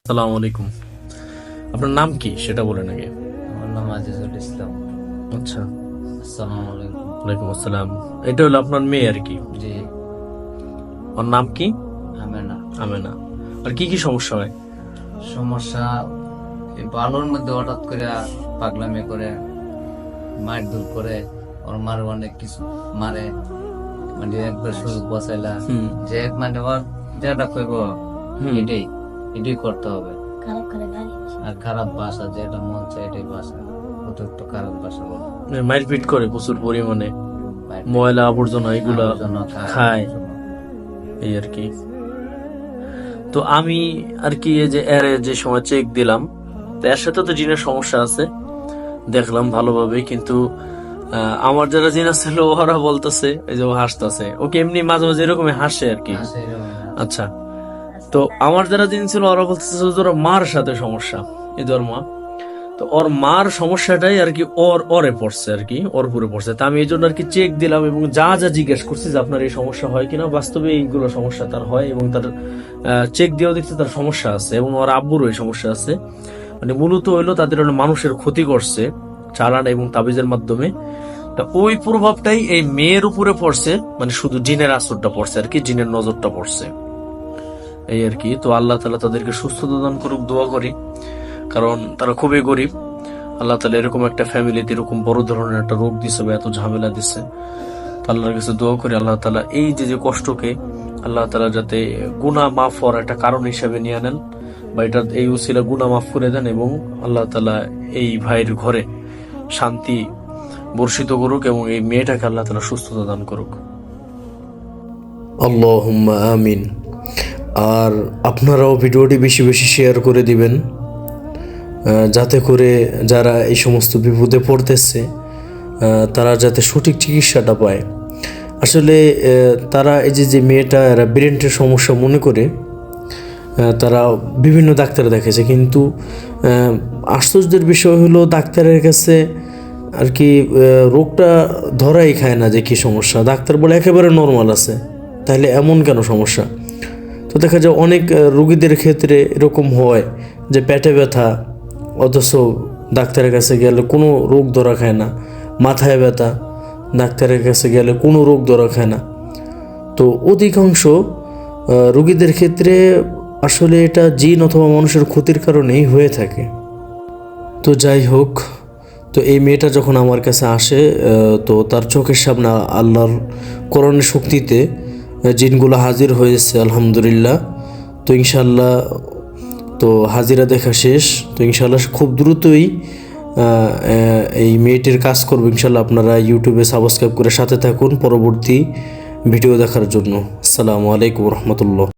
আসসালামু আলাইকুম। আপনার নাম কি সেটা বলেন আগে। আমার নাম আজিজুল ইসলাম। আচ্ছা, আসসালামু আলাইকুম। ওয়ালাইকুম আসসালাম। এটা হলো আপনার মেয়ে আর কি? জি। ওর নাম কি? আমেনা। আমেনা। আর কি কি সমস্যা হয়? সমস্যা এই বালুর মধ্যে হঠাৎ করে পাগলামি করে, মার দূর করে, ওর মার অনেক কিছু মারে, মানে একবার সুযোগ বসাইলা যে মানে ওর যেটা কইব এটাই এটাই করতে হবে। আর খারাপ ভাষা, যেটা মন চায় এটাই ভাষা, অতিরিক্ত খারাপ ভাষা বলে। মারপিট করে প্রচুর পরিমাণে, ময়লা আবর্জনা এগুলা খায়, এই আর কি। তো আমি আর কি এই যে এর যে সময় চেক দিলাম, তো এর সাথে তো জিনের সমস্যা আছে দেখলাম ভালোভাবে, কিন্তু আমার যারা জিনা ছিল ওরা বলতেছে, এই যে ও হাসতেছে, ওকে এমনি মাঝে মাঝে এরকম হাসে আর কি। আচ্ছা, তো আমার যারা জিন ছিল ওরা বলতেছে ওরা মার সাথে সমস্যা, এই ওর মা। তো ওর মার সমস্যাটাই আর কি ওরে পড়ছে আর কি, ওর পুরে পড়ছে। তা আমি এই জন্য আর কি চেক দিলাম এবং যা যা জিজ্ঞেস করছি যে আপনার এই সমস্যা হয় কিনা, বাস্তবে এইগুলো সমস্যা তার হয় এবং তার চেক দিয়েও দেখছে তার সমস্যা আছে এবং ওর আব্বুরও এই সমস্যা আছে। মানে মূলত হইলো তাদের মানুষের ক্ষতি করছে চালান এবং তাবিজের মাধ্যমে। তা ওই প্রভাবটাই এই মেয়ের উপরে পড়ছে, মানে শুধু জিনের আসরটা পড়ছে আর কি, জিনের নজরটা পড়ছে, এই আর কি। তো আল্লাহ তাআলা তাদেরকে সুস্থতা দান করুক, দোয়া করি, কারণ তারা খুবই গরিব। আল্লাহ তাআলা এরকম একটা ফ্যামিলিতে এরকম বড় ধরনের একটা রোগ দিচ্ছে বা এত ঝামেলা দিচ্ছে, আল্লাহর কাছে দোয়া করি আল্লাহ তাআলা এই যে কষ্টকে আল্লাহ তাআলা যাতে গুনাহ মাফ হওয়ার একটা কারণ হিসেবে নিয়ে নেন, বা এটা এই উসিলা গুনাহ মাফ করে দেন এবং আল্লাহ তাআলা এই ভাইয়ের ঘরে শান্তি বর্ষিত করুক এবং এই মেয়েটাকে আল্লাহ তাআলা সুস্থতা দান করুক। আল্লাহুম্মা আমিন। আর আপনারাও ভিডিওটি বেশি বেশি শেয়ার করে দিবেন, যাতে করে যারা এই সমস্ত বিপদে পড়তেছে তারা যাতে সঠিক চিকিৎসাটা পায়। আসলে তারা এই যে মেয়েটা এরা ব্রেনের সমস্যা মনে করে তারা বিভিন্ন ডাক্তার দেখেছে, কিন্তু আশ্চর্যের বিষয় হলো ডাক্তারের কাছে আর কি রোগটা ধরাই খায় না যে কী সমস্যা। ডাক্তার বলে একেবারে নর্মাল আছে, তাহলে এমন কেন সমস্যা? তো দেখা যায় অনেক রোগীদের ক্ষেত্রে এরকম হয় যে পেটে ব্যথা, অথচ ডাক্তারের কাছে গেলে কোনো রোগ ধরা খায় না। মাথায় ব্যথা, ডাক্তারের কাছে গেলে কোনো রোগ ধরা খায় না। তো অধিকাংশ রোগীদের ক্ষেত্রে আসলে এটা জিন অথবা মানুষের ক্ষতির কারণেই হয়ে থাকে। তো যাই হোক, তো এই মেয়েটা যখন আমার কাছে আসে তো তার চোখের সামনে আল্লাহর কোরআনের শক্তিতে জিনগুলো হাজির হয়েছে আলহামদুলিল্লাহ। তো ইনশাল্লাহ তো হাজিরা দেখা শেষ, তো ইনশাল্লাহ খুব দ্রুতই এই মেয়েটির কাজ করবো ইনশাল্লাহ। আপনারা ইউটিউবে সাবস্ক্রাইব করে সাথে থাকুন পরবর্তী ভিডিও দেখার জন্য। আসসালামু আলাইকুম রহমতুল্লাহ।